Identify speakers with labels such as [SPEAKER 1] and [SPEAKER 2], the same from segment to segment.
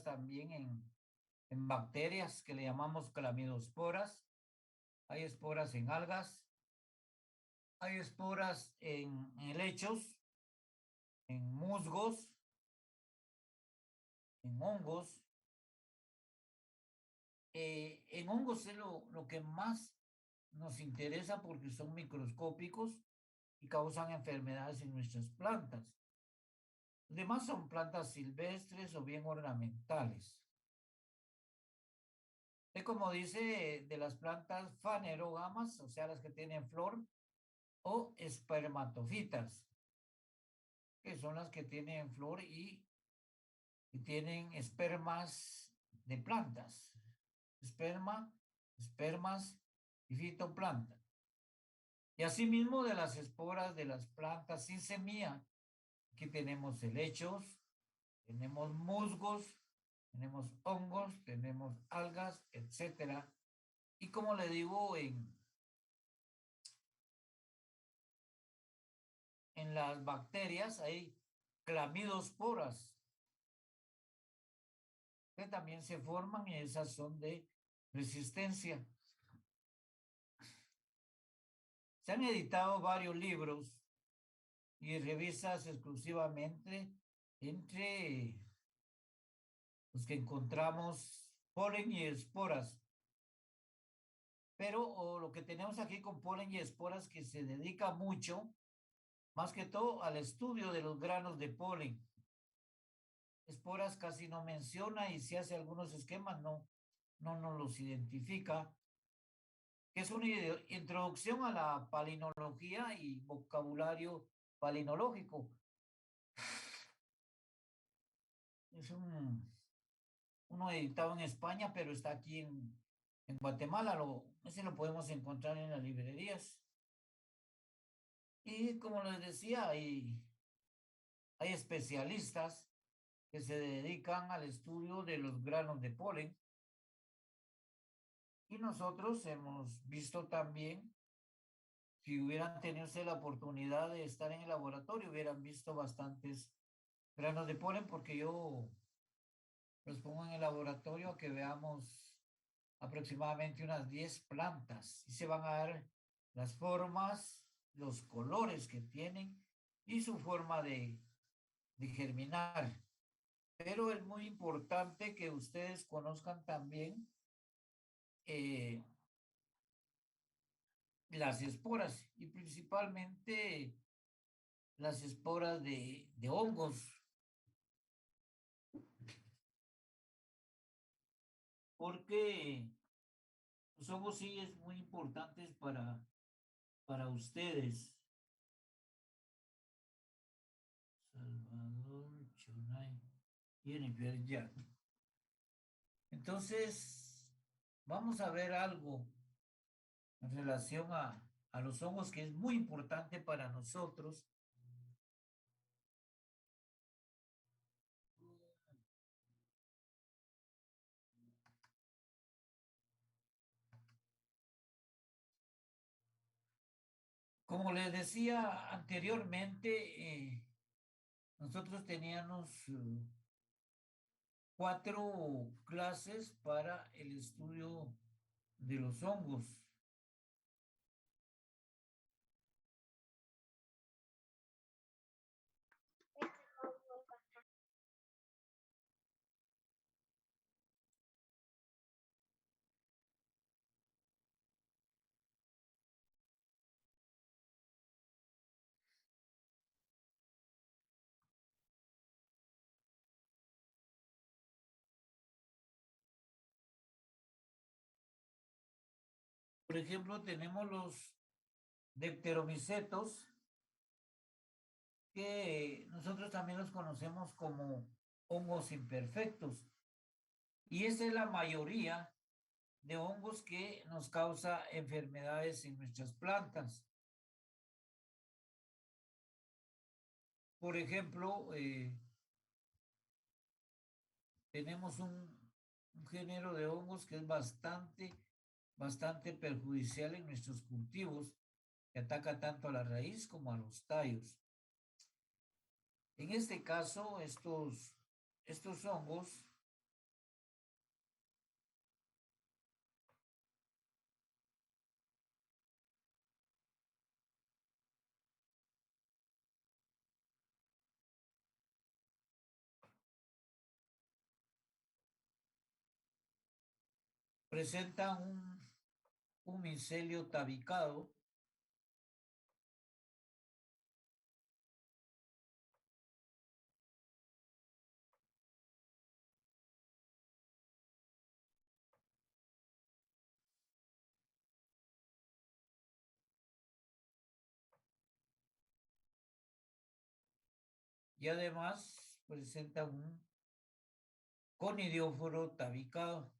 [SPEAKER 1] también en bacterias que le llamamos clamidosporas, hay esporas en algas, hay esporas en helechos, en musgos, en hongos. En hongos es lo que más nos interesa porque son microscópicos y causan enfermedades en nuestras plantas. Los demás son plantas silvestres o bien ornamentales. Es como dice de las plantas fanerógamas, o sea, las que tienen flor, o espermatofitas, que son las que tienen flor y tienen espermas de plantas. Espermas y fitoplanta. Y asimismo de las esporas de las plantas sin semilla. Aquí tenemos helechos, tenemos musgos, tenemos hongos, tenemos algas, etcétera. Y como le digo, en las bacterias hay clamidosporas que también se forman y esas son de resistencia. Se han editado varios libros y revistas exclusivamente entre los que encontramos polen y esporas. Pero lo que tenemos aquí con polen y esporas que se dedica mucho, más que todo, al estudio de los granos de polen. Esporas casi no menciona y si hace algunos esquemas no nos los identifica. Que es una introducción a la palinología y vocabulario palinológico. Es uno editado en España, pero está aquí en Guatemala. Ese lo podemos encontrar en las librerías. Y como les decía, hay especialistas que se dedican al estudio de los granos de polen. Y nosotros hemos visto también, si hubieran tenido la oportunidad de estar en el laboratorio, hubieran visto bastantes granos de polen, porque yo los pongo en el laboratorio a que veamos aproximadamente unas 10 plantas y se van a dar las formas, los colores que tienen y su forma de germinar. Pero es muy importante que ustedes conozcan también eh, las esporas y principalmente las esporas de hongos, porque los hongos sí es muy importantes para ustedes. Salvador Chonay y ya. Entonces, vamos a ver algo en relación a los hongos que es muy importante para nosotros. Como les decía anteriormente, nosotros teníamos 4 clases para el estudio de los hongos. Por ejemplo, tenemos los Deuteromicetos, que nosotros también los conocemos como hongos imperfectos. Y esa es la mayoría de hongos que nos causa enfermedades en nuestras plantas. Por ejemplo, tenemos un género de hongos que es bastante perjudicial en nuestros cultivos, que ataca tanto a la raíz como a los tallos. En este caso, estos hongos presentan un micelio tabicado y además presentan un conidióforo tabicado.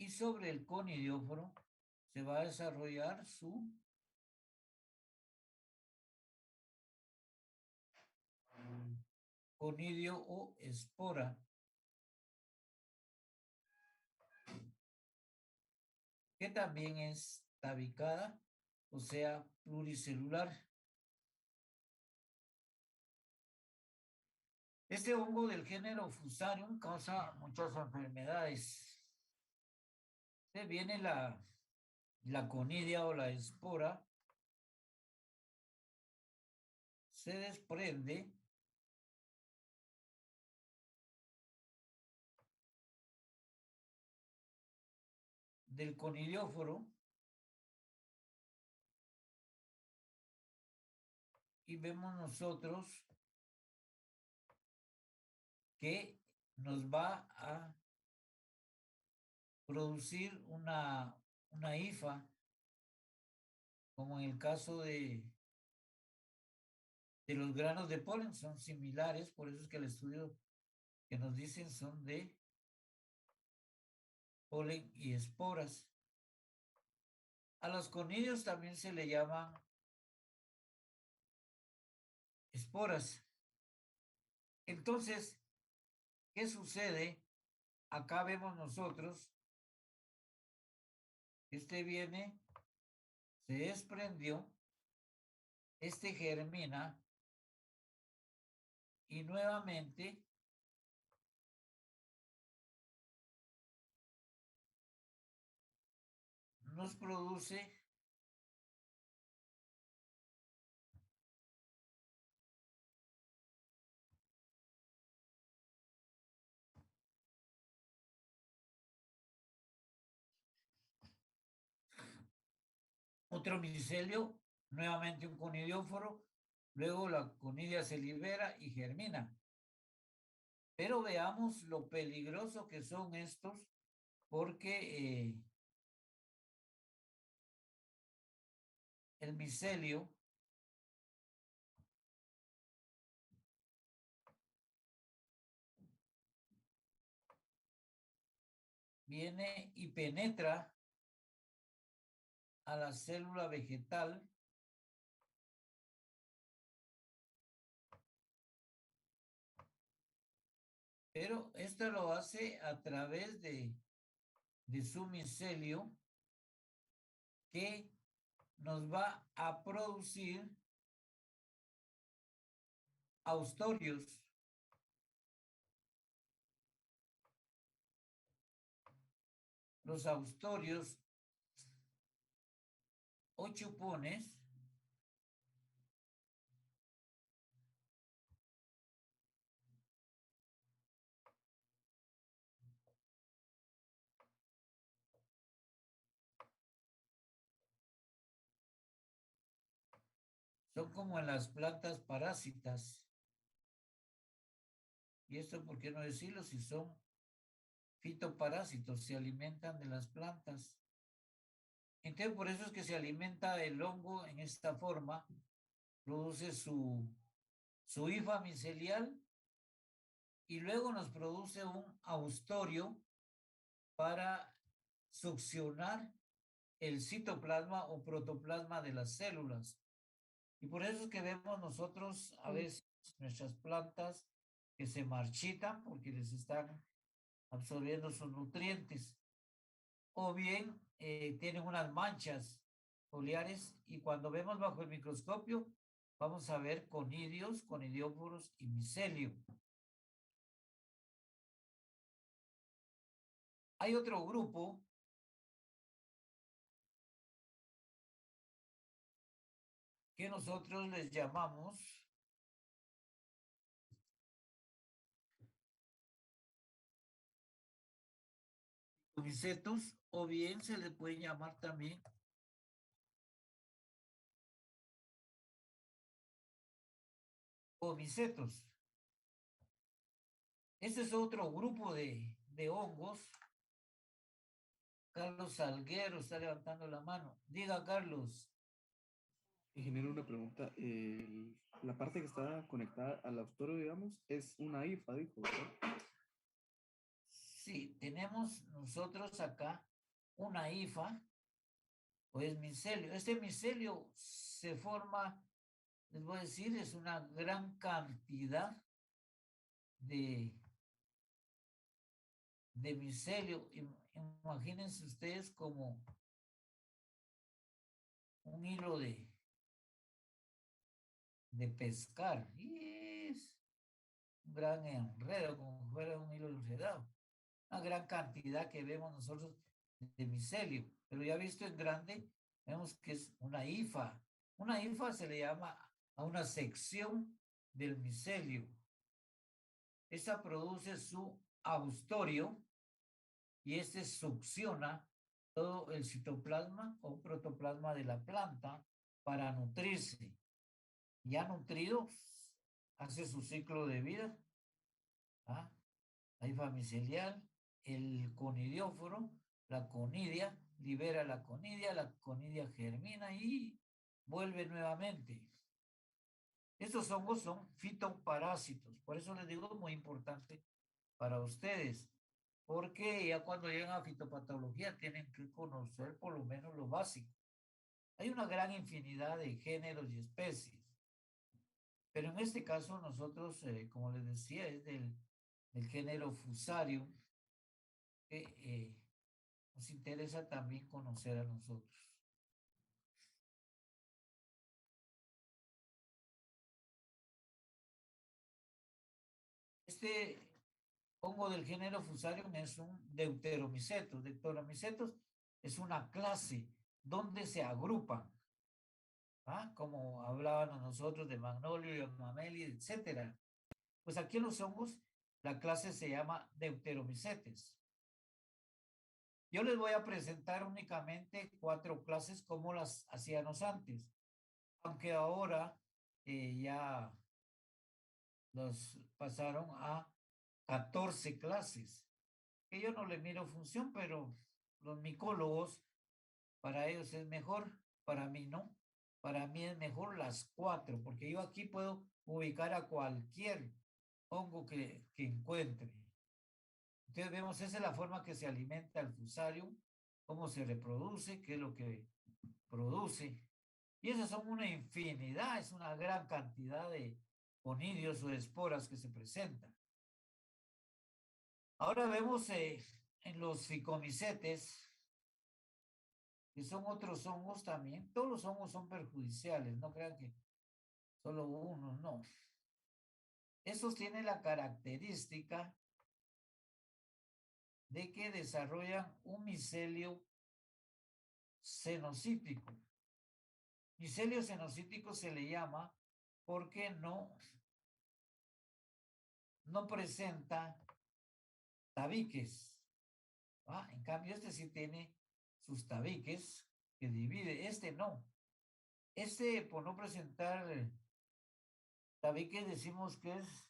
[SPEAKER 1] Y sobre el conidióforo se va a desarrollar su conidio o espora, que también es tabicada, o sea, pluricelular. Este hongo del género Fusarium causa muchas enfermedades. Se viene la conidia o la espora, se desprende del conidióforo y vemos nosotros que nos va a producir una hifa, como en el caso de los granos de polen, son similares, por eso es que el estudio que nos dicen son de polen y esporas. A los conidios también se le llaman esporas. Entonces, ¿qué sucede? Acá vemos nosotros, este viene, se desprendió, este germina y nuevamente nos produce otro micelio, nuevamente un conidióforo, luego la conidia se libera y germina. Pero veamos lo peligroso que son estos, porque el micelio viene y penetra a la célula vegetal pero esto lo hace a través de su micelio que nos va a producir austorios. Los austorios o chupones son como en las plantas parásitas. ¿Y esto por qué no decirlo si son fitoparásitos? Se alimentan de las plantas. Entonces, por eso es que se alimenta el hongo en esta forma, produce su hifa micelial y luego nos produce un austorio para succionar el citoplasma o protoplasma de las células. Y por eso es que vemos nosotros a veces nuestras plantas que se marchitan porque les están absorbiendo sus nutrientes. O bien tienen unas manchas foliares y cuando vemos bajo el microscopio vamos a ver conidios, conidióforos y micelio. Hay otro grupo que nosotros les llamamos micetos, o bien se le puede llamar también omicetos. Este es otro grupo de hongos. Carlos Salguero está levantando la mano. Diga, Carlos.
[SPEAKER 2] Ingeniero, una pregunta. La parte que está conectada al laboratorio, digamos, es una IFA, dijo, ¿verdad?
[SPEAKER 1] Sí, tenemos nosotros acá una IFA, o es micelio. Este micelio se forma, les voy a decir, es una gran cantidad de, de micelio. Imagínense ustedes como un hilo de pescar. Y es un gran enredo, como si fuera un hilo enredado. Una gran cantidad que vemos nosotros de micelio. Pero ya visto en grande, vemos que es una hifa. Una hifa se le llama a una sección del micelio. Esa produce su austorio y este succiona todo el citoplasma o protoplasma de la planta para nutrirse. Ya nutrido, hace su ciclo de vida. ¿Ah? La hifa micelial, el conidióforo, la conidia, libera la conidia germina y vuelve nuevamente. Estos hongos son fitoparásitos, por eso les digo, es muy importante para ustedes, porque ya cuando llegan a fitopatología tienen que conocer por lo menos lo básico. Hay una gran infinidad de géneros y especies, pero en este caso nosotros, como les decía, es del género Fusarium, que nos interesa también conocer a nosotros. Este hongo del género Fusarium es un deuteromicetus. Deuteromicetus es una clase donde se agrupan, ¿ah? Como hablábamos nosotros de Magnolio, Mameli, etcétera. Pues aquí en los hongos la clase se llama Deuteromicetes. Yo les voy a presentar únicamente 4 clases como las hacíamos antes, aunque ahora ya los pasaron a 14 clases, que yo no le miro función, pero los micólogos, para ellos es mejor, para mí no. Para mí es mejor las 4, porque yo aquí puedo ubicar a cualquier hongo que encuentre. Entonces vemos, esa es la forma que se alimenta el fusarium, cómo se reproduce, qué es lo que produce. Y esas son una infinidad, es una gran cantidad de conidios o esporas que se presentan. Ahora vemos en los ficomicetes, que son otros hongos también. Todos los hongos son perjudiciales, no crean que solo uno, no. Estos tienen la característica de que desarrollan un micelio cenocítico. Micelio cenocítico se le llama porque no presenta tabiques. ¿Va? En cambio, este sí tiene sus tabiques que divide, este no. Este, por no presentar tabiques, decimos que es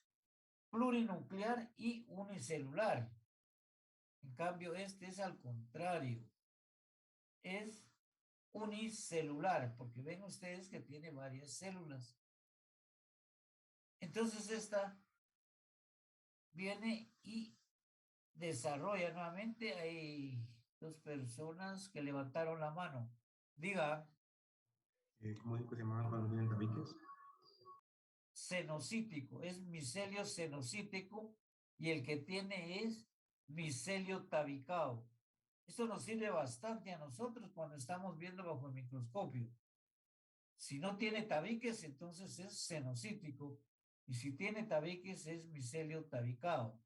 [SPEAKER 1] plurinuclear y unicelular. En cambio, este es al contrario, es unicelular, porque ven ustedes que tiene varias células. Entonces, esta viene y desarrolla nuevamente. Hay 2 personas que levantaron la mano. Diga.
[SPEAKER 3] ¿Cómo dijo que se llamaban cuando vienen tabiques?
[SPEAKER 1] Cenocítico, es micelio cenocítico y el que tiene es micelio tabicado. Esto nos sirve bastante a nosotros cuando estamos viendo bajo el microscopio. Si no tiene tabiques, entonces es cenocítico, y si tiene tabiques es micelio tabicado.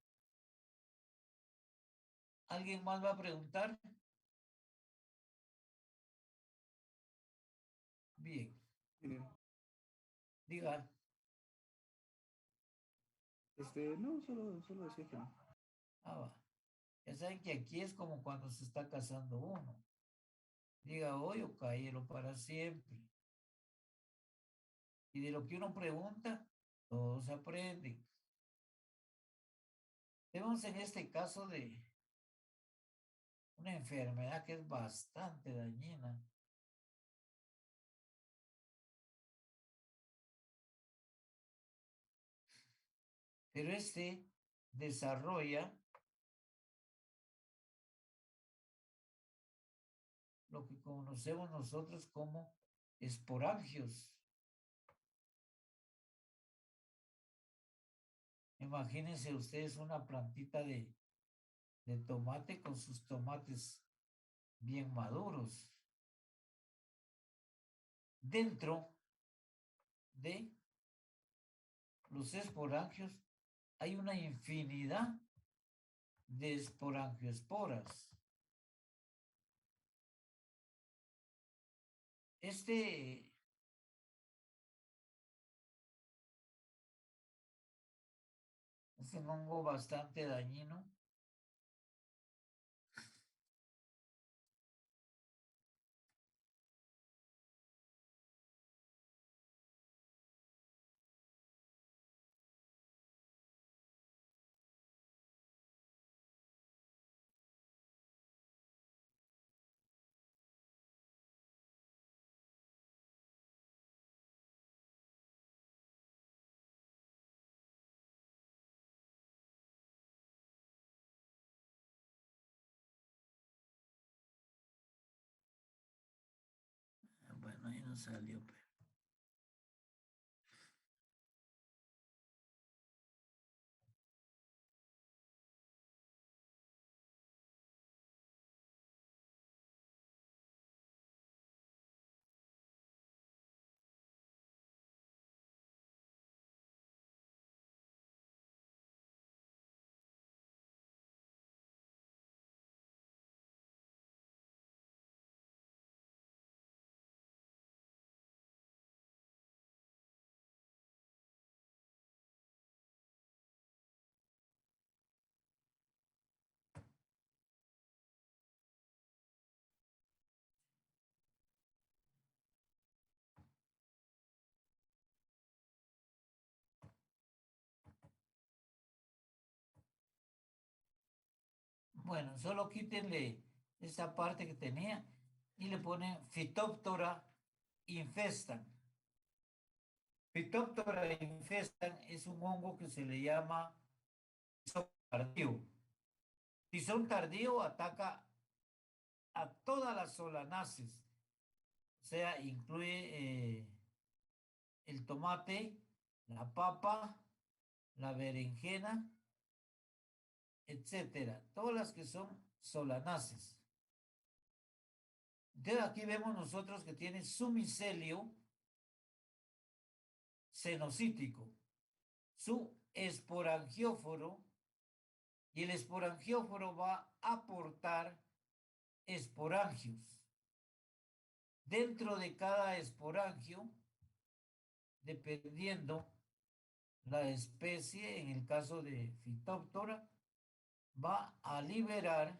[SPEAKER 1] ¿Alguien más va a preguntar? Bien,
[SPEAKER 2] Miren,
[SPEAKER 1] diga.
[SPEAKER 2] no, solo decía que no.
[SPEAKER 1] Ah, va. Ya saben que aquí es como cuando se está casando uno. Diga hoy o cállelo para siempre. Y de lo que uno pregunta, todos aprenden. Vemos en este caso de una enfermedad que es bastante dañina. Pero este desarrolla lo que conocemos nosotros como esporangios. Imagínense ustedes una plantita de tomate con sus tomates bien maduros. Dentro de los esporangios hay una infinidad de esporangioesporas. Este es un hongo bastante dañino. Bueno, ahí no salió, pero. Bueno, solo quítenle esa parte que tenía y le ponen Phytophthora infestan. Phytophthora infestan es un hongo que se le llama tizón tardío. Tizón tardío ataca a todas las solanáceas, o sea, incluye el tomate, la papa, la berenjena, etcétera, todas las que son solanáceas. Entonces aquí vemos nosotros que tiene su micelio cenocítico, su esporangióforo, y el esporangióforo va a aportar esporangios. Dentro de cada esporangio, dependiendo la especie, en el caso de Phytophthora, va a liberar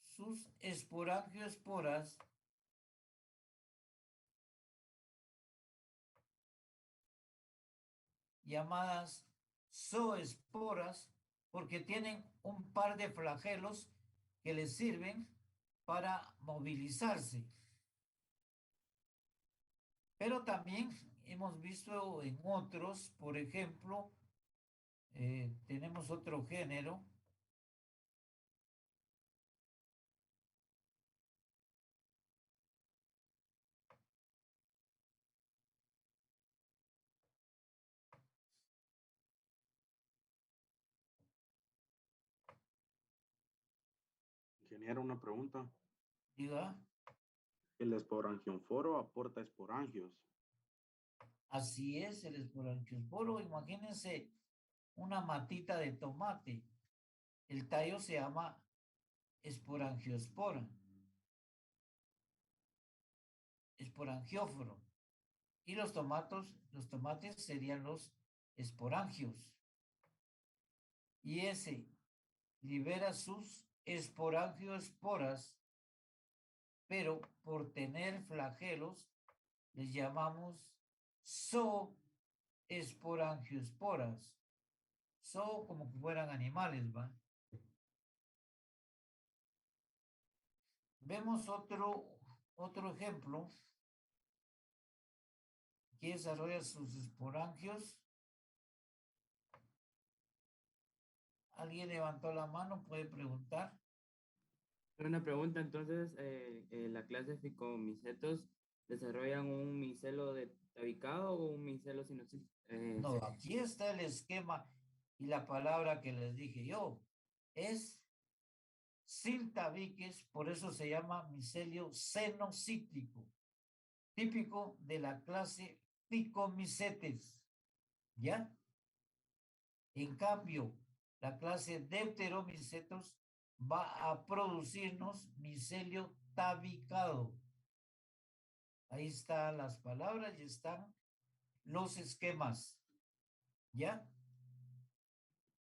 [SPEAKER 1] sus esporangioesporas llamadas zooesporas, porque tienen un par de flagelos que les sirven para movilizarse. Pero también hemos visto en otros, por ejemplo, tenemos otro género
[SPEAKER 3] Ingeniero, una pregunta.
[SPEAKER 1] diga,
[SPEAKER 3] El esporangióforo aporta esporangios.
[SPEAKER 1] así es el esporangiosporo. Imagínense una matita de tomate. El tallo se llama esporangiospora, esporangióforo. Y los tomates serían los esporangios. y ese libera sus esporangioesporas, pero por tener flagelos les llamamos zooesporangioesporas. Zoo como que fueran animales, ¿va? Vemos otro ejemplo que desarrolla sus esporangios. ¿Alguien levantó la mano? ¿Puede preguntar?
[SPEAKER 4] Una pregunta, entonces, ¿la clase ficomicetos desarrollan un micelo de tabicado o un micelo sinucítico?
[SPEAKER 1] No, aquí está el esquema y la palabra que les dije yo. Es sin tabiques, por eso se llama micelio cenocítico, típico de la clase ficomicetes. ¿Ya? En cambio, la clase Deuteromicetos va a producirnos micelio tabicado. Ahí están las palabras y están los esquemas. ¿Ya?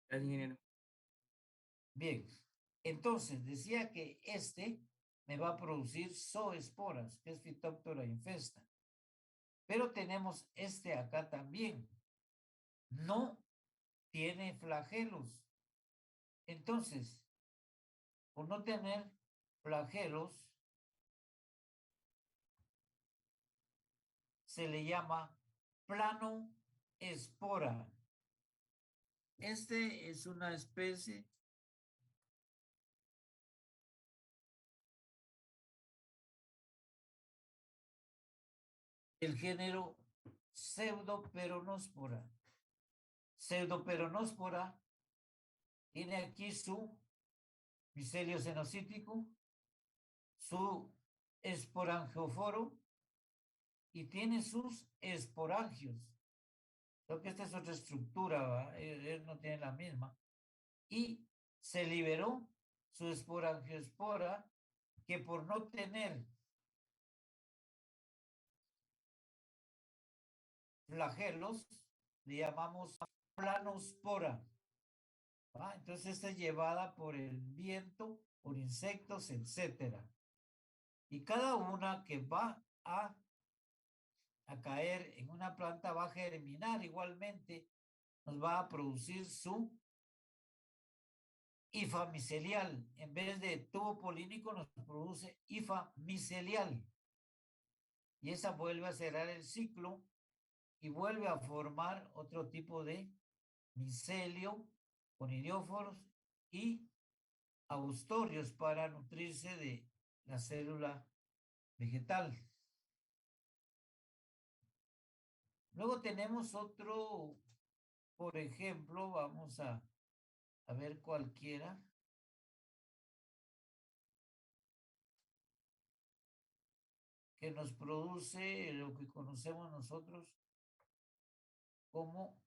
[SPEAKER 4] Gracias, ingeniero.
[SPEAKER 1] Bien. Entonces, decía que este me va a producir zooesporas, que es Phytophthora infesta. Pero tenemos este acá también. No tiene flagelos. Entonces, por no tener flagelos, se le llama plano espora. Este es una especie del género Pseudoperonospora. Pseudoperonospora tiene aquí su micelio cenocítico, su esporangióforo y tiene sus esporangios. Creo que esta es otra estructura, ¿va? Él no tiene la misma. Y se liberó su esporangiospora que por no tener flagelos le llamamos planospora. ¿Va? Entonces esta es llevada por el viento, por insectos, etcétera. Y cada una que va a caer en una planta va a germinar igualmente, nos va a producir su hifa micelial. En vez de tubo polínico nos produce hifa micelial. Y esa vuelve a cerrar el ciclo y vuelve a formar otro tipo de micelio con idióforos y austorios para nutrirse de la célula vegetal. Luego tenemos otro, por ejemplo, vamos a ver cualquiera. Que nos produce lo que conocemos nosotros como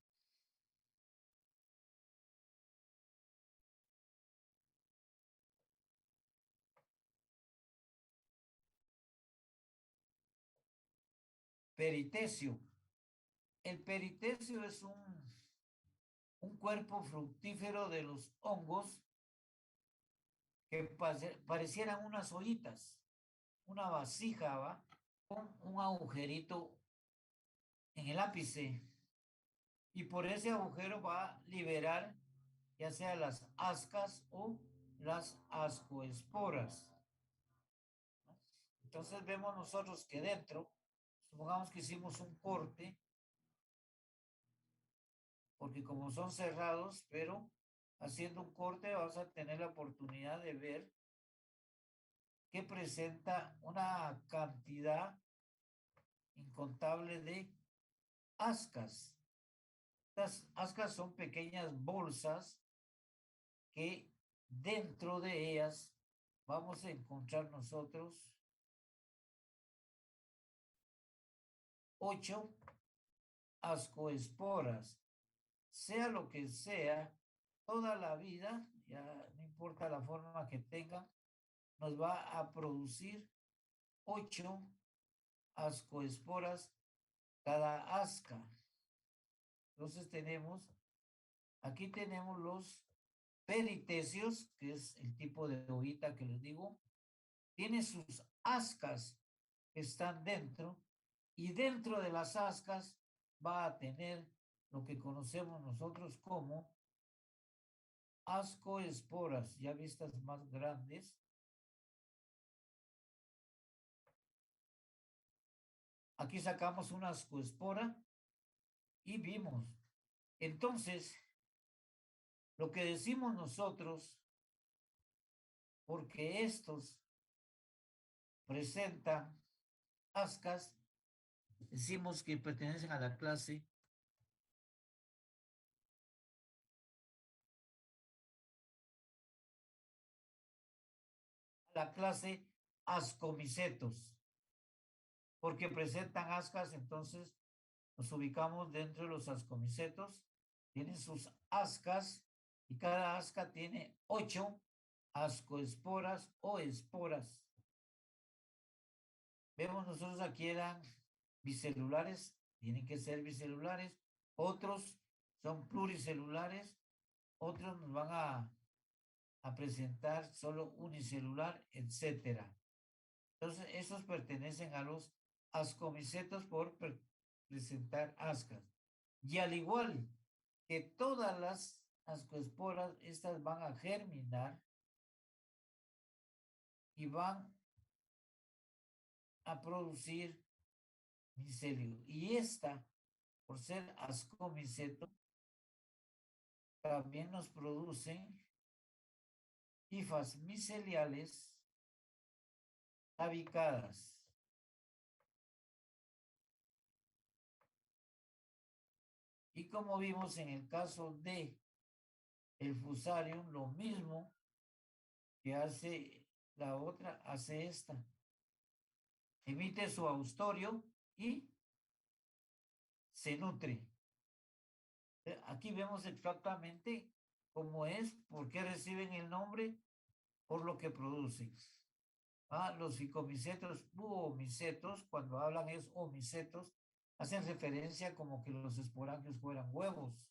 [SPEAKER 1] peritesio. El peritesio es un cuerpo fructífero de los hongos que parecieran unas ollitas, una vasija, ¿va? Con un agujerito en el ápice. Y por ese agujero va a liberar ya sea las ascas o las ascoesporas. Entonces vemos nosotros que dentro, supongamos que hicimos un corte, porque como son cerrados, pero haciendo un corte vas a tener la oportunidad de ver que presenta una cantidad incontable de ascas. Estas ascas son pequeñas bolsas que dentro de ellas vamos a encontrar nosotros 8 ascoesporas. Sea lo que sea, toda la vida, ya no importa la forma que tenga, nos va a producir 8 ascoesporas cada asca. Entonces aquí tenemos los Peritecios, que es el tipo de hojita que les digo, tiene sus ascas que están dentro, y dentro de las ascas va a tener lo que conocemos nosotros como ascoesporas, ya vistas más grandes. Aquí sacamos una ascoespora y vimos. Entonces, lo que decimos nosotros, porque estos presentan ascas, decimos que pertenecen a la clase ascomicetos, porque presentan ascas, entonces nos ubicamos dentro de los ascomicetos, tienen sus ascas y cada asca tiene 8 ascoesporas o esporas. Vemos nosotros aquí eran bicelulares, tienen que ser bicelulares, otros son pluricelulares, otros nos van a presentar solo unicelular, etcétera. Entonces, estos pertenecen a los ascomicetos por presentar ascas. Y al igual que todas las ascoesporas, estas van a germinar y van a producir micelio. Y esta, por ser ascomiceto, también nos produce hifas miceliales tabicadas. Y como vimos en el caso de el fusarium, lo mismo que hace la otra, hace esta. Emite su austorio y se nutre. Aquí vemos exactamente cómo es, por qué reciben el nombre, por lo que producen. Los ficomicetos u omicetos, cuando hablan es omicetos, hacen referencia como que los esporangios fueran huevos.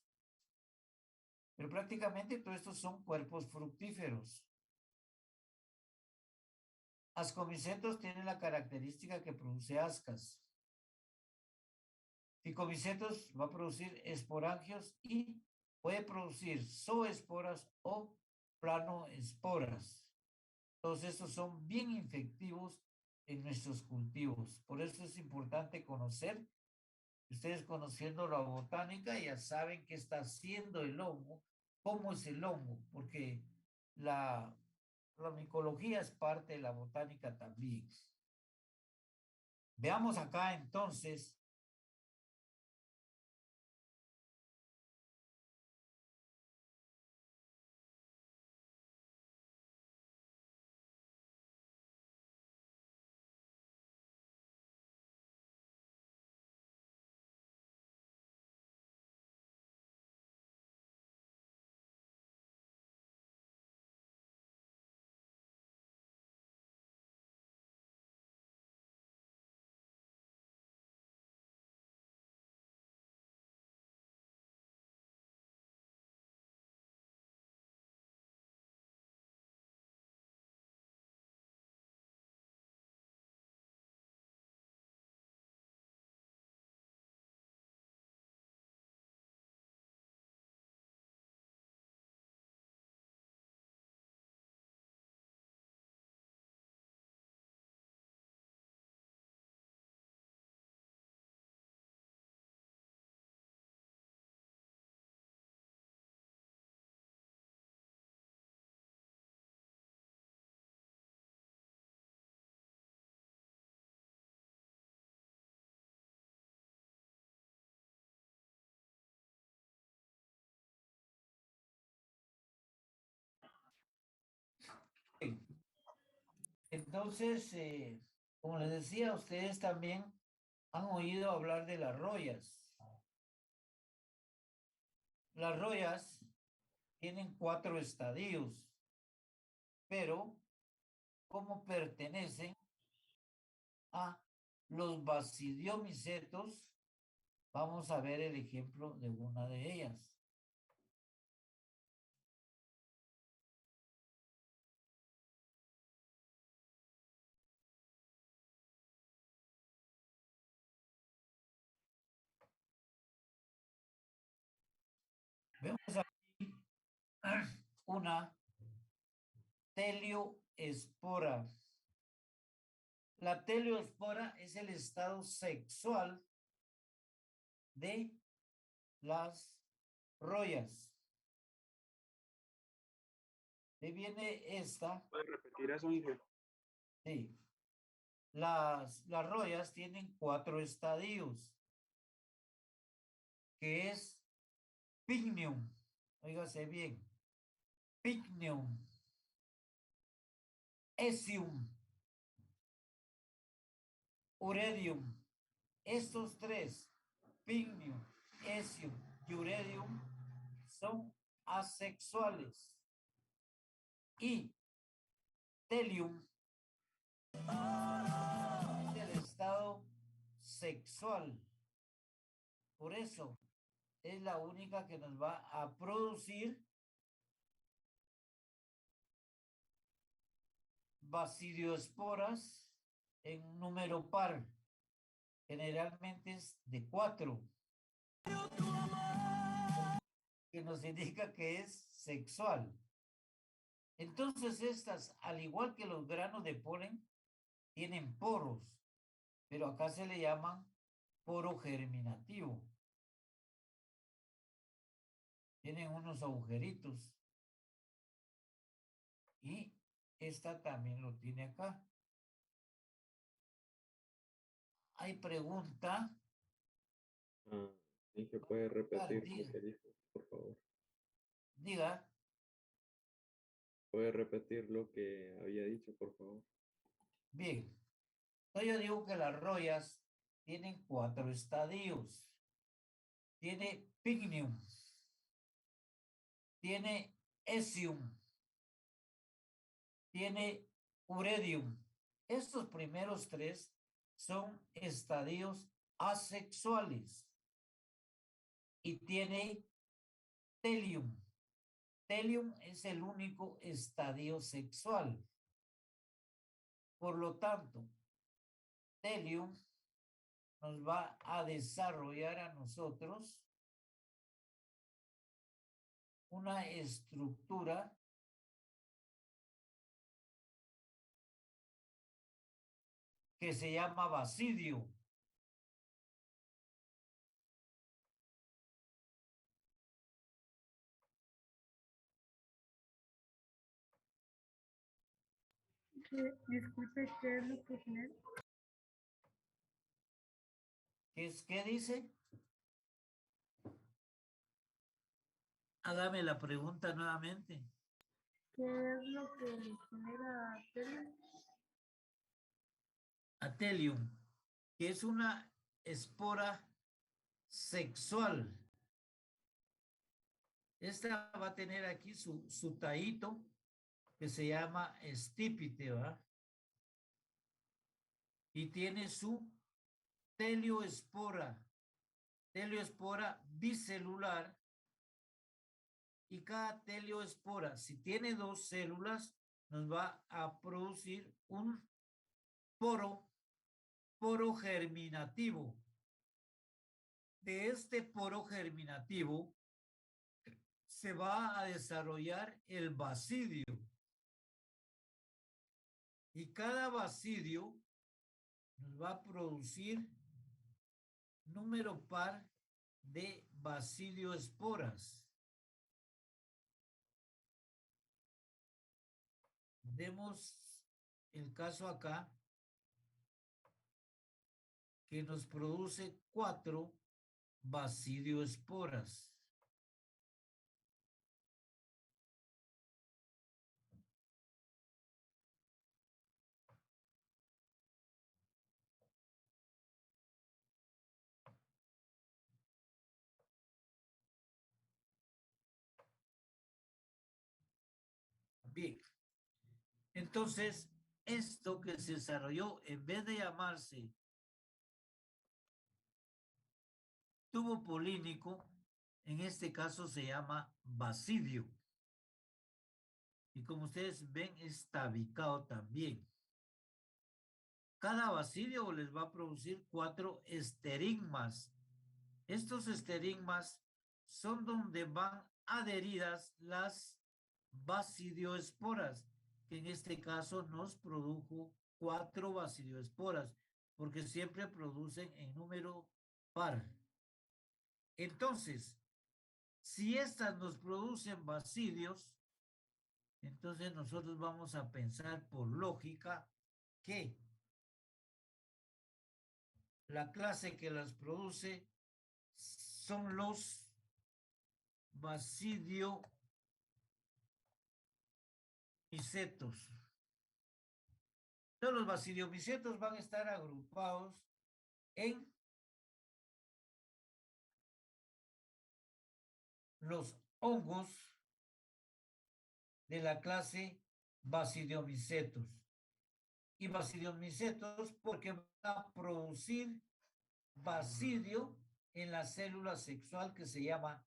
[SPEAKER 1] Pero prácticamente todos estos son cuerpos fructíferos. Ascomicetos tienen la característica que produce ascas. Ficomicetos va a producir esporangios y puede producir zooesporas o planoesporas. Todos estos son bien infectivos en nuestros cultivos. Por eso es importante conocer. Ustedes conociendo la botánica ya saben qué está haciendo el hongo, cómo es el hongo, porque la micología es parte de la botánica también. Veamos acá entonces. Entonces, como les decía, ustedes también han oído hablar de las royas. Las royas tienen 4 estadios, pero como pertenecen a los basidiomicetos, vamos a ver el ejemplo de una de ellas. Vemos aquí una telioespora. La telioespora es el estado sexual de las rollas. Ahí viene esta.
[SPEAKER 3] ¿Puede repetir eso, Inge?
[SPEAKER 1] Sí. Las rollas tienen 4 estadios, que es Pycnium. Óigase bien. Pycnium. Esium. Uredium. Estos 3, Pycnium, Esium y Uredium, son asexuales. Y Telium es el estado sexual. Por eso es la única que nos va a producir basidioesporas en número par. Generalmente es de 4, que nos indica que es sexual. Entonces estas, al igual que los granos de polen, tienen poros, pero acá se le llaman poro germinativo. Tienen unos agujeritos. Y esta también lo tiene acá. Hay pregunta.
[SPEAKER 5] ¿Y que puede repetir lo
[SPEAKER 1] Diga,
[SPEAKER 5] que dijo, por favor?
[SPEAKER 1] diga.
[SPEAKER 5] ¿Puede repetir lo que había dicho, por favor?
[SPEAKER 1] Bien. Entonces yo digo que las rollas tienen 4 estadios. Tiene Pycnium. Tiene Esium. Tiene Uredium. Estos primeros 3 son estadios asexuales. Y tiene Telium. Telium es el único estadio sexual. Por lo tanto, Telium nos va a desarrollar a nosotros una estructura que se llama basidio.
[SPEAKER 6] Disculpe, ¿qué es lo que genera?
[SPEAKER 1] ¿Qué dice? Hágame la pregunta nuevamente.
[SPEAKER 6] ¿Qué es lo que genera tele?
[SPEAKER 1] Atelium, que es una espora sexual. Esta va a tener aquí su taíto, que se llama estípite, ¿va? Y tiene su telioespora bicelular. Y cada telioespora, si tiene 2 células, nos va a producir un poro germinativo. De este poro germinativo se va a desarrollar el basidio. Y cada basidio nos va a producir número par de basidioesporas. Demos el caso acá, que nos produce 4 basidioesporas. Bien. Entonces, esto que se desarrolló, en vez de llamarse tubo polínico, en este caso se llama basidio. Y como ustedes ven, es tabicado también. Cada basidio les va a producir 4 esterigmas. Estos esterigmas son donde van adheridas las basidioesporas, que en este caso nos produjo 4 basidioesporas, porque siempre producen en número par. Entonces, si estas nos producen basidios, entonces nosotros vamos a pensar por lógica que la clase que las produce son los basidiomicetos. Entonces los basidiomicetos van a estar agrupados en los hongos de la clase basidiomicetos. Y basidiomicetos porque van a producir basidio en la célula sexual que se llama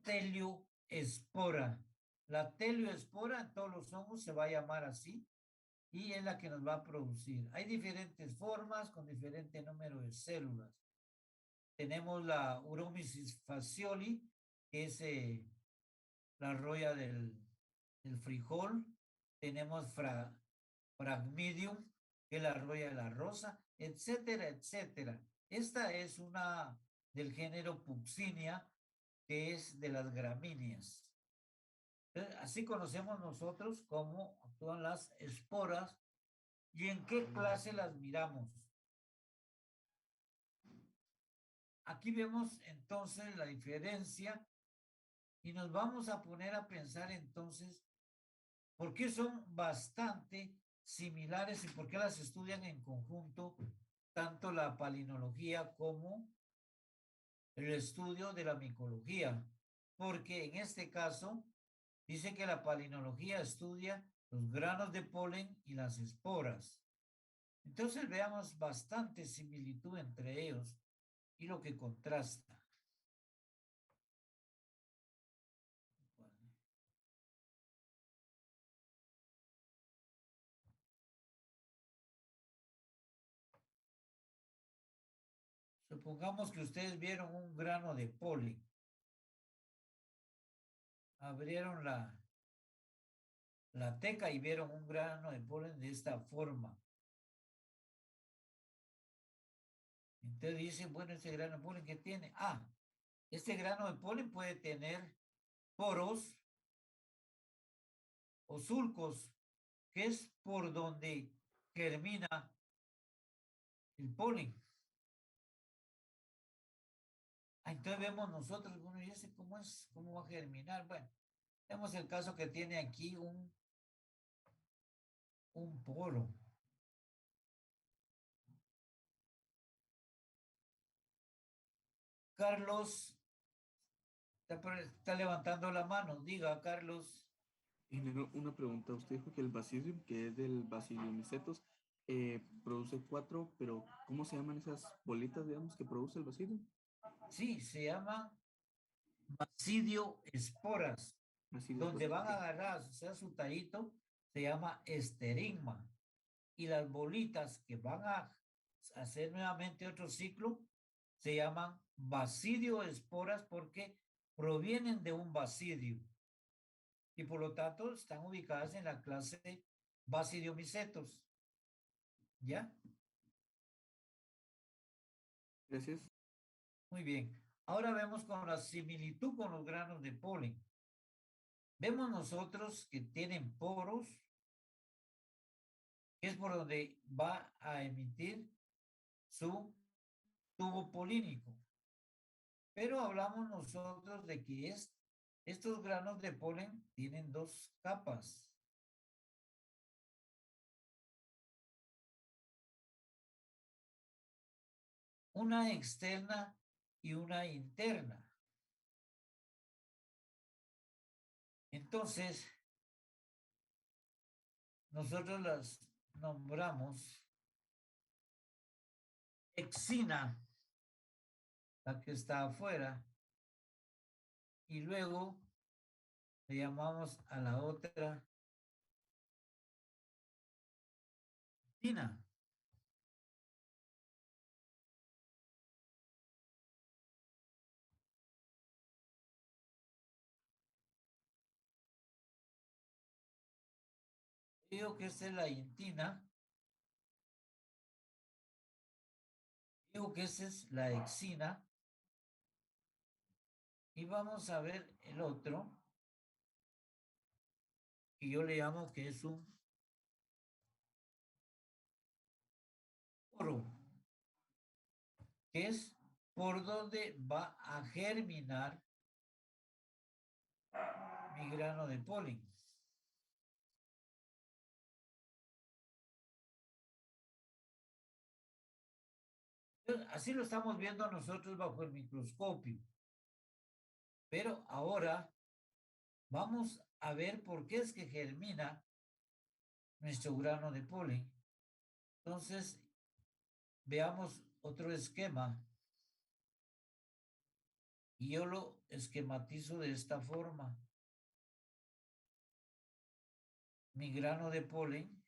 [SPEAKER 1] telioespora. La telioespora en todos los hongos se va a llamar así y es la que nos va a producir. Hay diferentes formas con diferente número de células. Tenemos la Uromyces facioli, que es la roya del frijol. Tenemos Phragmidium, que es la roya de la rosa, etcétera, etcétera. Esta es una del género Puccinia, que es de las gramíneas. Así conocemos nosotros cómo actúan las esporas y en qué clase las miramos. Aquí vemos entonces la diferencia y nos vamos a poner a pensar entonces por qué son bastante similares y por qué las estudian en conjunto tanto la palinología como el estudio de la micología. Porque en este caso dice que la palinología estudia los granos de polen y las esporas. Entonces veamos bastante similitud entre ellos y lo que contrasta. Supongamos que ustedes vieron un grano de polen. Abrieron la teca y vieron un grano de polen de esta forma. Entonces dicen, bueno, este grano de polen, ¿qué tiene? Ah, este grano de polen puede tener poros o sulcos, que es por donde germina el polen. Entonces vemos nosotros, bueno, ¿y ese cómo es? ¿Cómo va a germinar? Bueno, vemos el caso que tiene aquí un poro. Carlos está levantando la mano. Diga, Carlos.
[SPEAKER 2] Ingeniero, una pregunta. Usted dijo que el basidium, que es del basidiomicetos, produce 4, pero ¿cómo se llaman esas bolitas, digamos, que produce el basidium?
[SPEAKER 1] Sí, se llama basidioesporas. Donde van agarradas, o sea, su tallito, se llama esterigma. Y las bolitas que van a hacer nuevamente otro ciclo se llaman basidioesporas porque provienen de un basidio. Y por lo tanto están ubicadas en la clase basidiomicetos. ¿Ya?
[SPEAKER 2] Gracias.
[SPEAKER 1] Muy bien. Ahora vemos con la similitud con los granos de polen. Vemos nosotros que tienen poros, que es por donde va a emitir su tubo polínico. Pero hablamos nosotros de que estos granos de polen tienen 2 capas. Una externa y una interna. Entonces, nosotros las nombramos exina, la que está afuera, y luego le llamamos a la otra tina. Digo que esta es la intina. Digo que esta es la exina. Y vamos a ver el otro, que yo le llamo que es un poro, que es por donde va a germinar mi grano de polen. Así lo estamos viendo nosotros bajo el microscopio. Pero ahora vamos a ver por qué es que germina nuestro grano de polen. Entonces, veamos otro esquema. Y yo lo esquematizo de esta forma. Mi grano de polen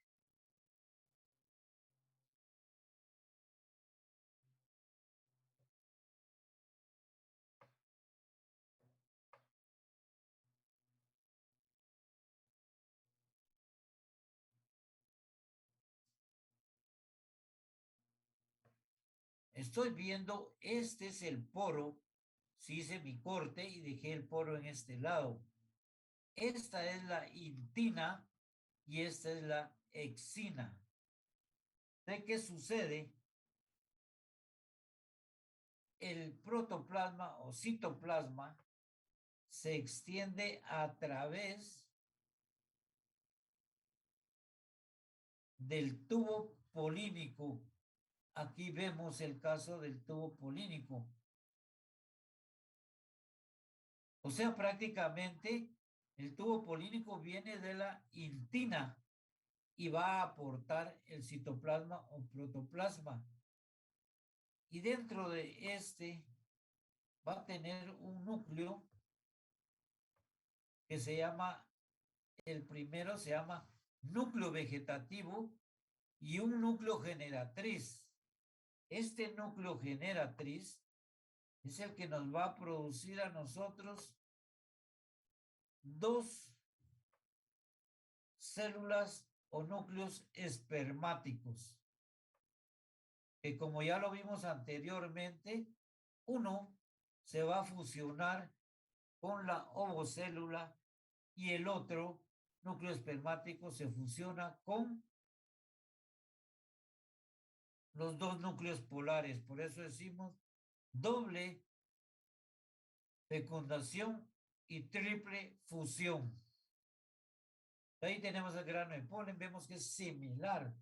[SPEAKER 1] estoy viendo, este es el poro, si hice mi corte y dejé el poro en este lado. Esta es la intina y esta es la exina. ¿De qué sucede? El protoplasma o citoplasma se extiende a través del tubo polínico. Aquí vemos el caso del tubo polínico. O sea, prácticamente el tubo polínico viene de la intina y va a aportar el citoplasma o protoplasma. Y dentro de este va a tener un núcleo que se llama, el primero se llama núcleo vegetativo y un núcleo generatriz. Este núcleo generatriz es el que nos va a producir a nosotros dos células o núcleos espermáticos, que como ya lo vimos anteriormente, uno se va a fusionar con la ovocélula y el otro núcleo espermático se fusiona con los dos núcleos polares. Por eso decimos doble fecundación y triple fusión. Ahí tenemos el grano de polen, vemos que es similar,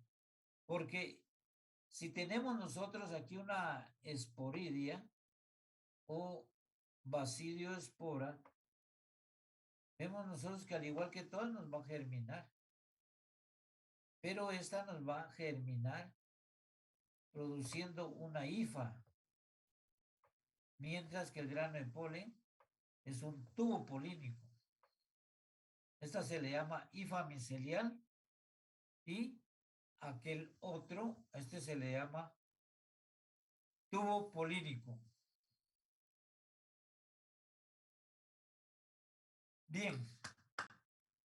[SPEAKER 1] porque si tenemos nosotros aquí una esporidia o basidioespora, vemos nosotros que al igual que todas nos va a germinar, pero esta nos va a germinar produciendo una hifa, mientras que el grano de polen es un tubo polínico. Esta se le llama hifa micelial y aquel otro, a este se le llama tubo polínico. Bien,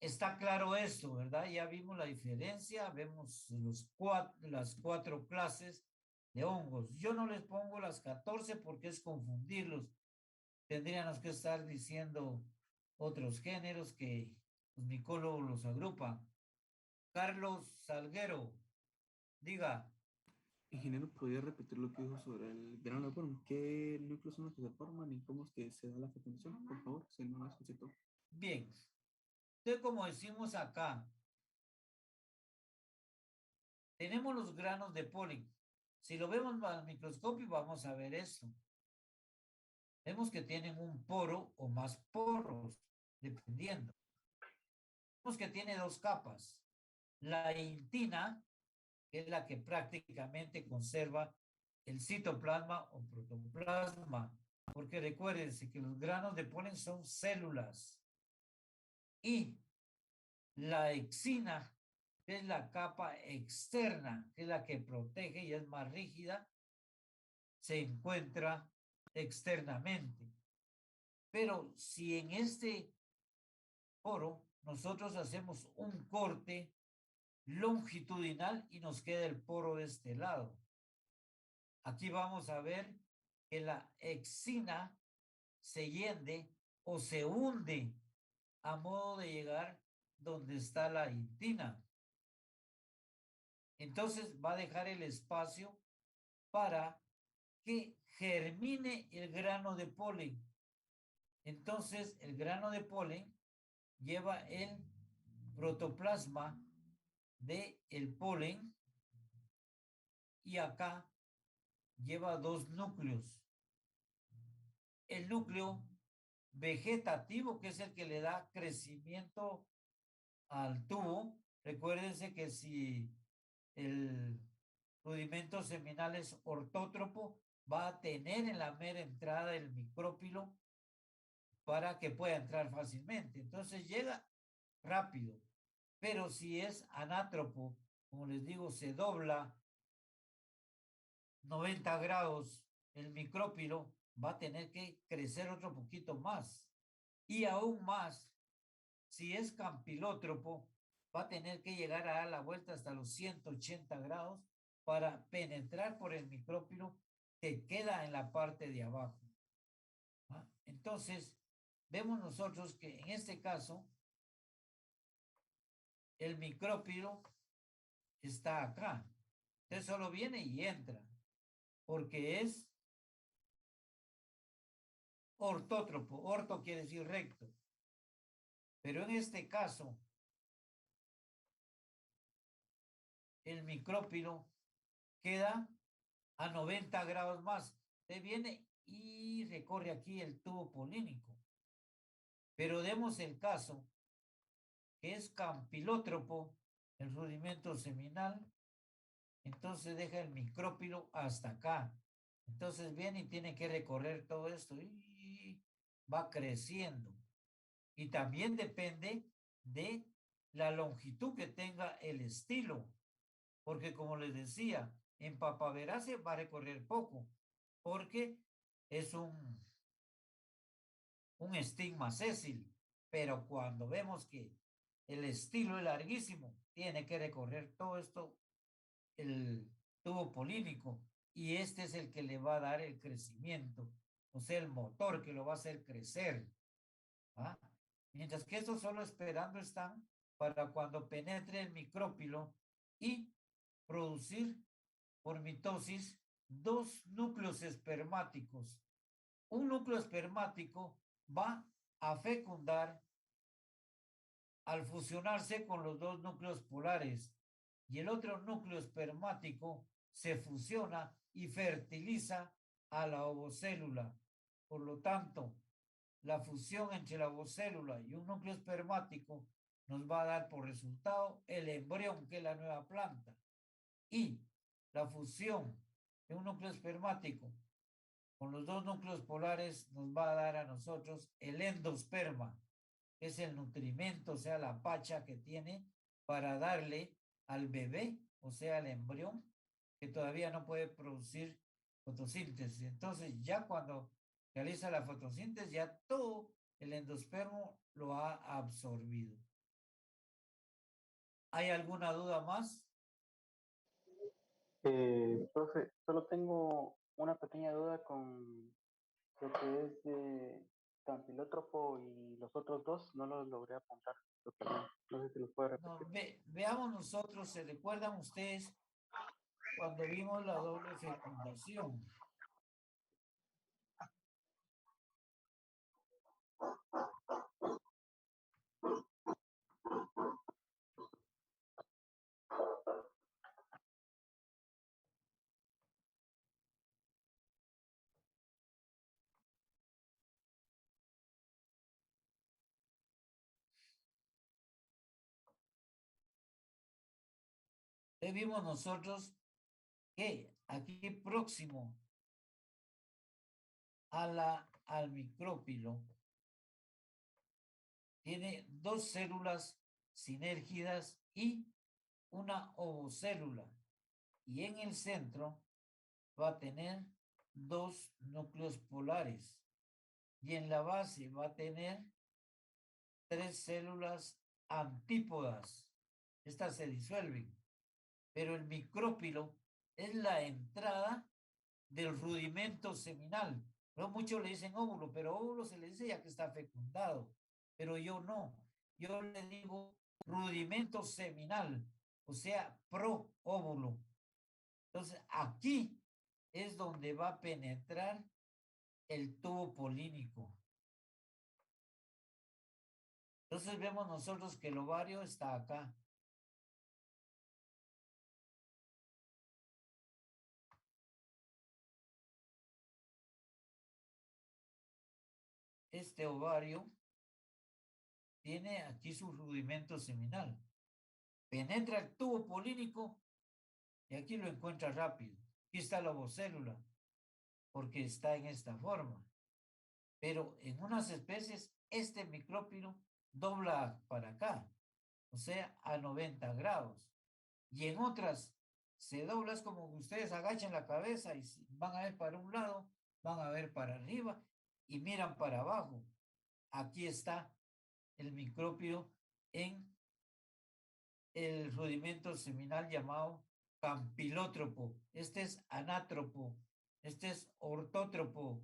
[SPEAKER 1] está claro esto, ¿verdad? Ya vimos la diferencia, vemos las cuatro clases de hongos. Yo no les pongo las 14 porque es confundirlos. Tendríamos que estar diciendo otros géneros que los micólogos los agrupan. Carlos Salguero, diga.
[SPEAKER 2] Ingeniero, ¿podría repetir lo que dijo sobre el grano de polen? ¿Qué núcleos son los que se forman y cómo es que se da la fecundación? Por favor, si no necesito.
[SPEAKER 1] Bien, entonces como decimos acá, tenemos los granos de polen. Si lo vemos al microscopio vamos a ver esto. Vemos que tienen un poro o más poros, dependiendo. Vemos que tiene dos capas. La intina, que es la que prácticamente conserva el citoplasma o protoplasma, porque recuérdense que los granos de polen son células. Y la exina, que es la capa externa, que es la que protege y es más rígida, se encuentra externamente. Pero si en este poro nosotros hacemos un corte longitudinal y nos queda el poro de este lado. Aquí vamos a ver que la exina se hiende o se hunde a modo de llegar donde está la intina. Entonces va a dejar el espacio para que germine el grano de polen. Entonces el grano de polen lleva el protoplasma de el polen y acá lleva dos núcleos. El núcleo vegetativo, que es el que le da crecimiento al tubo. Recuérdense que si el rudimento seminal es ortótropo, va a tener en la mera entrada el micrópilo para que pueda entrar fácilmente. Entonces llega rápido. Pero si es anátropo, como les digo, se dobla 90 grados el micrópilo, va a tener que crecer otro poquito más. Y aún más, si es campilótropo, va a tener que llegar a dar la vuelta hasta los 180 grados para penetrar por el micrópilo que queda en la parte de abajo. ¿Ah? Entonces, vemos nosotros que en este caso, el micrópilo está acá. Entonces solo viene y entra, porque es ortótropo. Orto quiere decir recto. Pero en este caso, el micrópilo queda a 90 grados más. Usted viene y recorre aquí el tubo polínico. Pero demos el caso que es campilótropo, el rudimento seminal, entonces deja el micrópilo hasta acá. Entonces viene y tiene que recorrer todo esto y va creciendo. Y también depende de la longitud que tenga el estilo. Porque como les decía, en papaverácea va a recorrer poco, porque es un estigma sésil. Pero cuando vemos que el estilo es larguísimo, tiene que recorrer todo esto, el tubo polínico, y este es el que le va a dar el crecimiento, o sea, el motor que lo va a hacer crecer. ¿Ah? Mientras que estos solo esperando están para cuando penetre el micrópilo y producir por mitosis dos núcleos espermáticos. Un núcleo espermático va a fecundar al fusionarse con los dos núcleos polares y el otro núcleo espermático se fusiona y fertiliza a la ovocélula. Por lo tanto, la fusión entre la ovocélula y un núcleo espermático nos va a dar por resultado el embrión, que es la nueva planta. Y la fusión de un núcleo espermático con los dos núcleos polares nos va a dar a nosotros el endosperma, que es el nutrimento, o sea, la pacha que tiene para darle al bebé, o sea, al embrión, que todavía no puede producir fotosíntesis. Entonces, ya cuando realiza la fotosíntesis, ya todo el endospermo lo ha absorbido. ¿Hay alguna duda más?
[SPEAKER 7] Profe, solo tengo una pequeña duda con lo que es de campilótropo y los otros dos, no los logré apuntar. No sé si los puede
[SPEAKER 1] No,
[SPEAKER 7] repetir.
[SPEAKER 1] veamos nosotros, ¿se recuerdan ustedes cuando vimos la doble fecundación? Vimos nosotros que aquí próximo al micrópilo tiene dos células sinérgidas y una ovocélula. Y en el centro va a tener dos núcleos polares. Y en la base va a tener tres células antípodas. estas se disuelven, pero el micrópilo es la entrada del rudimento seminal. No, muchos le dicen óvulo, pero óvulo se le dice ya que está fecundado, pero yo no. Yo le digo rudimento seminal, o sea, proóvulo. Entonces, aquí es donde va a penetrar el tubo polínico. Entonces vemos nosotros que el ovario está acá. Este ovario tiene aquí su rudimento seminal. Penetra el tubo polínico y aquí lo encuentra rápido. Aquí está la ovocélula, porque está en esta forma. Pero en unas especies, este micrópilo dobla para acá, o sea, a 90 grados. Y en otras, se dobla, es como que ustedes agachan la cabeza y van a ver para un lado, van a ver para arriba y miran para abajo. Aquí está el micrópilo en el rudimento seminal llamado campilótropo. Este es anátropo, este es ortótropo,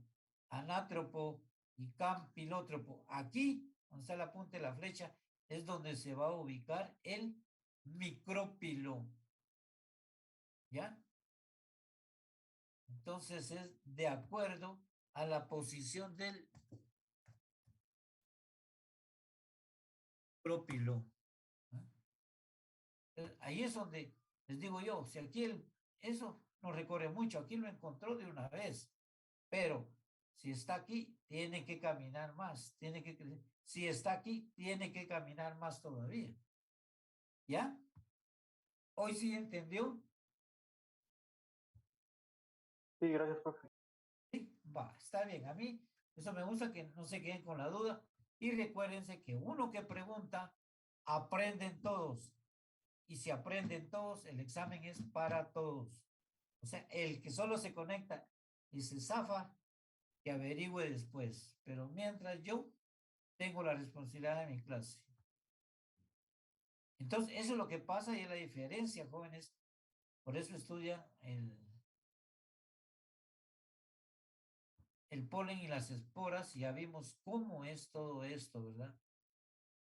[SPEAKER 1] anátropo y campilótropo. Aquí, donde está la punta de la flecha, es donde se va a ubicar el micrópilo. ¿Ya? Entonces es de acuerdo a la posición del micrópilo. Ahí es donde les digo yo, si aquí eso no recorre mucho, aquí lo encontró de una vez, pero si está aquí, tiene que caminar más, tiene que crecer. Si está aquí, tiene que caminar más todavía. ¿Ya? ¿Hoy sí entendió?
[SPEAKER 7] Sí, gracias, profe.
[SPEAKER 1] Sí, va, está bien. A mí eso me gusta que no se queden con la duda. Y recuérdense que uno que pregunta, aprenden todos. Y si aprenden todos, el examen es para todos. O sea, el que solo se conecta y se zafa, que averigüe después. Pero mientras yo tengo la responsabilidad de mi clase. Entonces, eso es lo que pasa y es la diferencia, jóvenes. Por eso estudian el polen y las esporas y ya vimos cómo es todo esto, ¿verdad?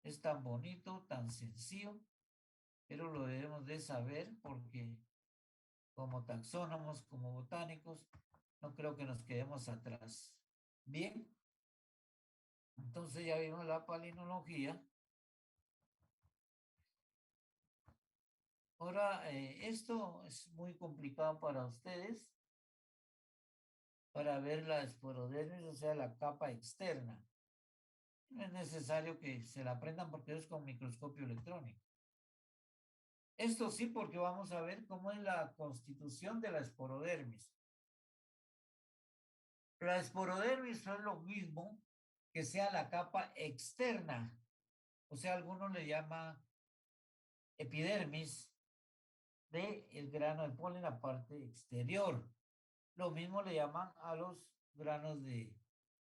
[SPEAKER 1] Es tan bonito, tan sencillo, pero lo debemos de saber porque como taxónomos, como botánicos, no creo que nos quedemos atrás. Bien, entonces ya vimos la palinología. Ahora, esto es muy complicado para ustedes, para ver la esporodermis, o sea, la capa externa. No es necesario que se la aprendan porque es con microscopio electrónico. Esto sí, porque vamos a ver cómo es la constitución de la esporodermis. La esporodermis es lo mismo que sea la capa externa. O sea, algunos le llaman epidermis del grano de polen, la parte exterior. Lo mismo le llaman a los granos de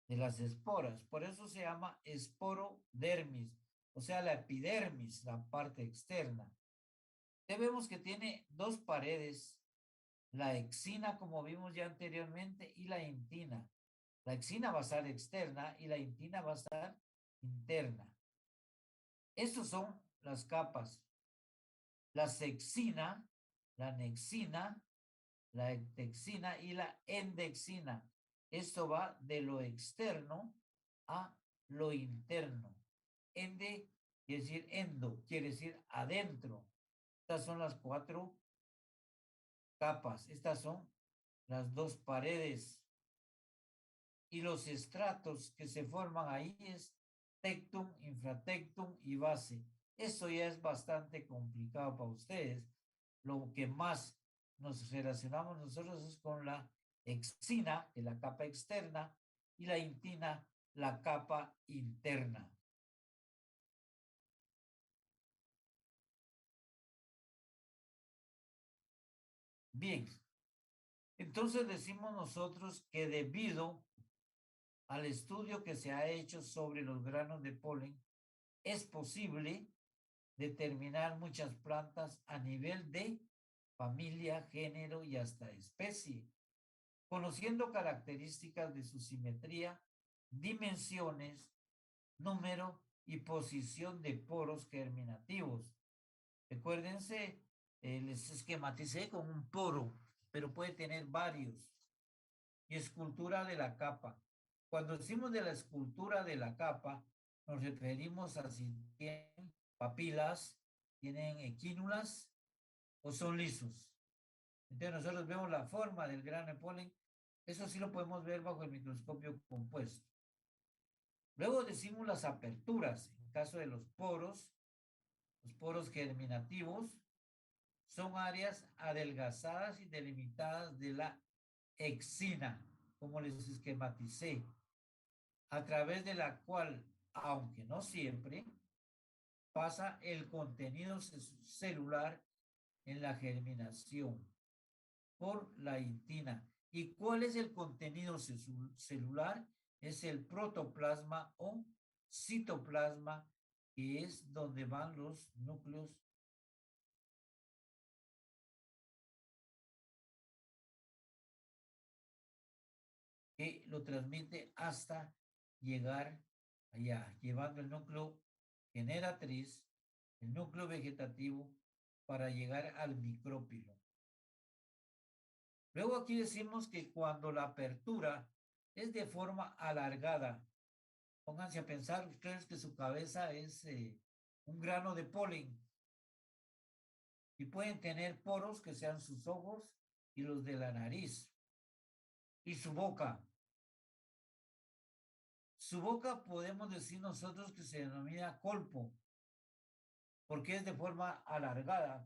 [SPEAKER 1] las esporas. Por eso se llama esporodermis, o sea, la epidermis, la parte externa. Vemos que tiene dos paredes, la exina, como vimos ya anteriormente, y la intina. La exina va a estar externa y la intina va a estar interna. Estas son las capas. La sexina, la nexina, la ectexina y la endexina. Esto va de lo externo a lo interno. Ende quiere decir endo, quiere decir adentro. Estas son las 4 capas. Estas son las 2 paredes. Y los estratos que se forman ahí es tectum, infratectum y base. Eso ya es bastante complicado para ustedes. Lo que más nos relacionamos nosotros es con la exina, que es la capa externa, y la intina, la capa interna. Bien, entonces decimos nosotros que debido al estudio que se ha hecho sobre los granos de polen, es posible determinar muchas plantas a nivel de familia, género y hasta especie, conociendo características de su simetría, dimensiones, número y posición de poros germinativos. Recuérdense, les esquematicé con un poro, pero puede tener varios. Y escultura de la capa. Cuando decimos de la escultura de la capa, nos referimos a si tienen papilas, tienen equínulas o son lisos. Entonces nosotros vemos la forma del grano de polen. Eso sí lo podemos ver bajo el microscopio compuesto. Luego decimos las aperturas. En caso de los poros germinativos son áreas adelgazadas y delimitadas de la exina, como les esquematicé, a través de la cual, aunque no siempre, pasa el contenido celular en la germinación por la intina. ¿Y cuál es el contenido celular? Es el protoplasma o citoplasma, que es donde van los núcleos que lo transmite hasta llegar allá, llevando el núcleo generatriz, el núcleo vegetativo, para llegar al micrópilo. Luego aquí decimos que cuando la apertura es de forma alargada, pónganse a pensar ustedes que su cabeza es un grano de polen y pueden tener poros que sean sus ojos y los de la nariz y su boca. Su boca podemos decir nosotros que se denomina colpo, porque es de forma alargada.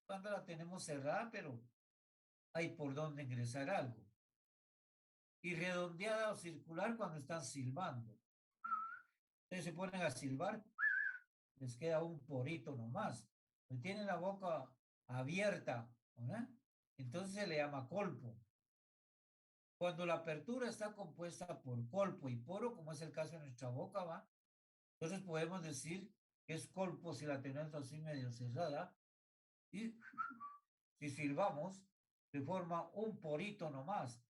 [SPEAKER 1] Cuando la tenemos cerrada, pero hay por donde ingresar algo. Y redondeada o circular cuando están silbando. Entonces se ponen a silbar, les queda un porito nomás. Tienen la boca abierta, ¿verdad? Entonces se le llama colpo. Cuando la apertura está compuesta por colpo y poro, como es el caso de nuestra boca, ¿va? Entonces podemos decir que es colpo si la tenemos así medio cerrada. Y si silbamos, se forma un porito nomás.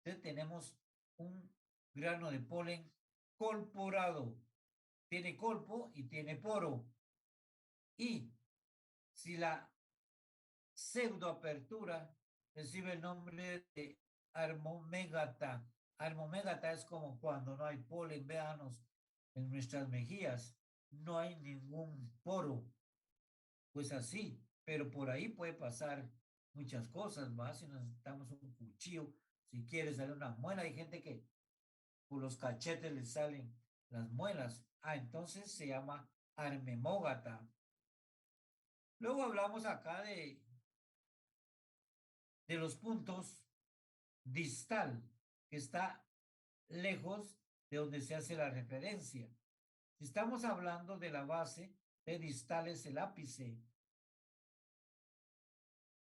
[SPEAKER 1] Entonces tenemos un grano de polen colporado. Tiene colpo y tiene poro. Y si la pseudoapertura recibe el nombre de armomégata. Armomégata es como cuando no hay polen, véanos en nuestras mejillas, no hay ningún poro. Pues así, pero por ahí puede pasar muchas cosas, ¿va? Si necesitamos un cuchillo, si quieres salir una muela, hay gente que por los cachetes le salen las muelas. Entonces se llama armemógata. Luego hablamos acá de los puntos distal, que está lejos de donde se hace la referencia. Si estamos hablando de la base, de distal es el ápice.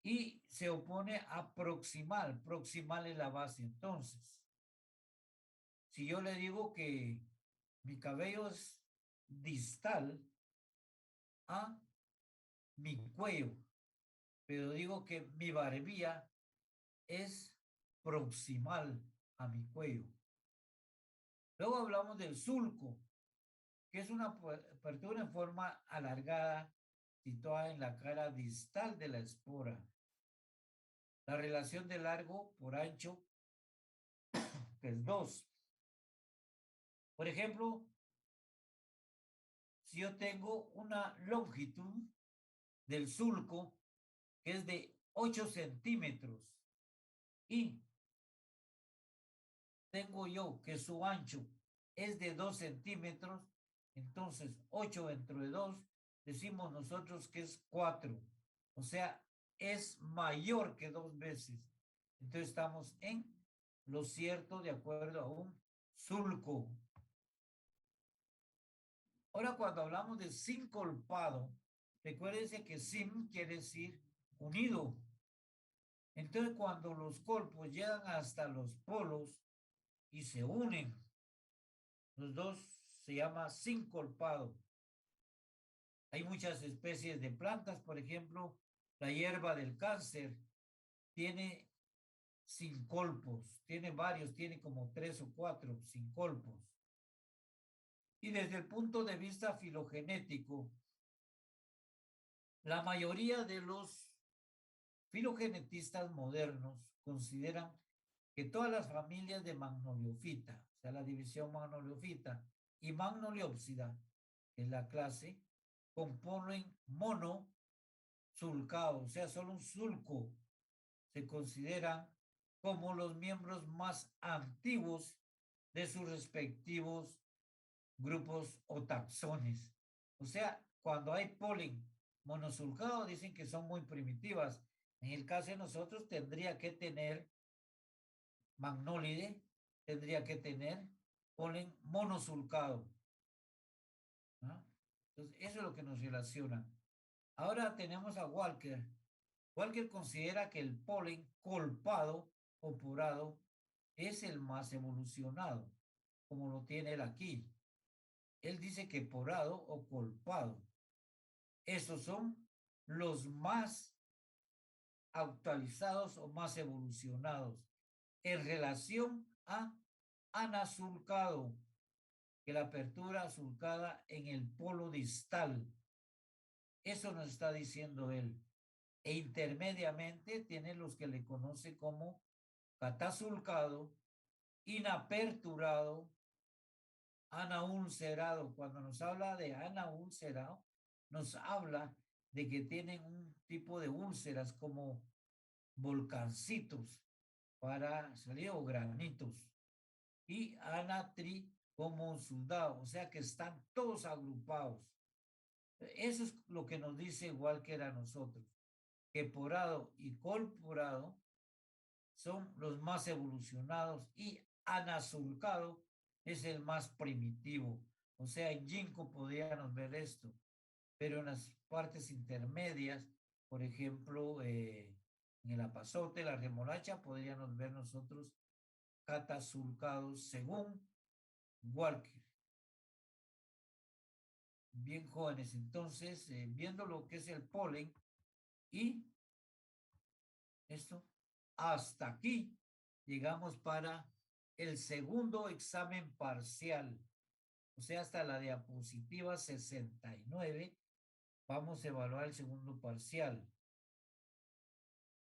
[SPEAKER 1] Y se opone a proximal. Proximal es la base. Entonces, si yo le digo que mi cabello es distal a mi cuello, pero digo que mi barbilla es proximal a mi cuello. Luego hablamos del sulco, que es una apertura en forma alargada situada en la cara distal de la espora. La relación de largo por ancho, que es 2. Por ejemplo, si yo tengo una longitud del sulco que es de 8 centímetros y tengo yo que su ancho es de 2 centímetros, entonces 8 dentro de 2, decimos nosotros que es 4. O sea, es mayor que 2 veces. Entonces estamos en lo cierto de acuerdo a un sulco. Ahora, cuando hablamos de sincolpado, recuérdense que sin quiere decir unido. Entonces, cuando los colpos llegan hasta los polos y se unen, los dos se llama sincolpado. Hay muchas especies de plantas, por ejemplo, la hierba del cáncer tiene sincolpos, tiene varios, tiene como 3 o 4 sincolpos. Y desde el punto de vista filogenético, la mayoría de los filogenetistas modernos consideran que todas las familias de Magnoliofita, o sea, la división Magnoliofita y Magnoliopsida, que es la clase, componen monosulcado, o sea, solo un sulco. Se consideran como los miembros más antiguos de sus respectivos grupos o taxones. O sea, cuando hay polen monosulcado, dicen que son muy primitivas. En el caso de nosotros, tendría que tener magnólide, tendría que tener polen monosulcado. ¿No? Entonces, eso es lo que nos relaciona. Ahora tenemos a Walker. Walker considera que el polen colpado o porado es el más evolucionado, como lo tiene él aquí. Él dice que porado o colpado. Esos son los más actualizados o más evolucionados en relación a anasulcado, que la apertura sulcada en el polo distal. Eso nos está diciendo él. E intermediamente tiene los que le conoce como catasulcado, inaperturado, anaulcerado. Cuando nos habla de anaulcerado, nos habla de que tienen un tipo de úlceras como volcancitos para salir o granitos. Y anatri como un soldado, o sea que están todos agrupados. Eso es lo que nos dice Walker a nosotros, que porado y colporado son los más evolucionados y anasulcado es el más primitivo. O sea, en ginkgo podríamos ver esto, pero en las partes intermedias, por ejemplo, en el apazote, la remolacha, podríamos ver nosotros catasulcados según Walker. Bien jóvenes, entonces, viendo lo que es el polen y esto, hasta aquí llegamos para el segundo examen parcial, o sea, hasta la diapositiva 69, vamos a evaluar el segundo parcial.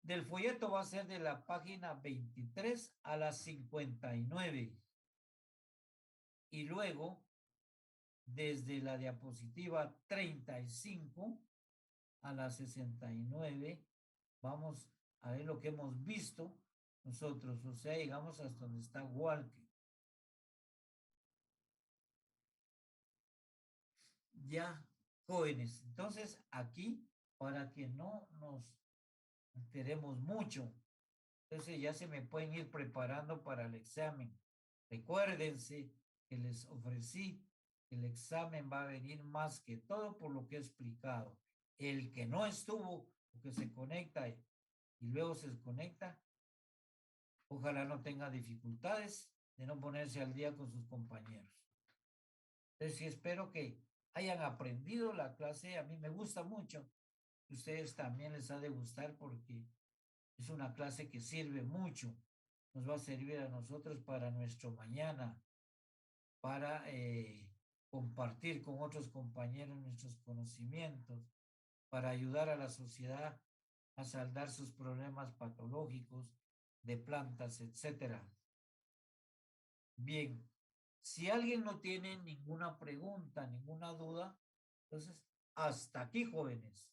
[SPEAKER 1] Del folleto va a ser de la página 23 a la 59. Y luego, desde la diapositiva 35 a la 69, vamos a ver lo que hemos visto nosotros, o sea, llegamos hasta donde está Walker. Ya, jóvenes, entonces aquí, para que no nos enteremos mucho, entonces ya se me pueden ir preparando para el examen. Recuérdense que les ofrecí que el examen va a venir más que todo por lo que he explicado. El que no estuvo, o que se conecta y luego se desconecta, ojalá no tenga dificultades de no ponerse al día con sus compañeros. Entonces, sí espero que hayan aprendido la clase. A mí me gusta mucho. Ustedes también les ha de gustar porque es una clase que sirve mucho. Nos va a servir a nosotros para nuestro mañana, para compartir con otros compañeros nuestros conocimientos, para ayudar a la sociedad a saldar sus problemas patológicos de plantas, etcétera. Bien, si alguien no tiene ninguna pregunta, ninguna duda, entonces hasta aquí, jóvenes.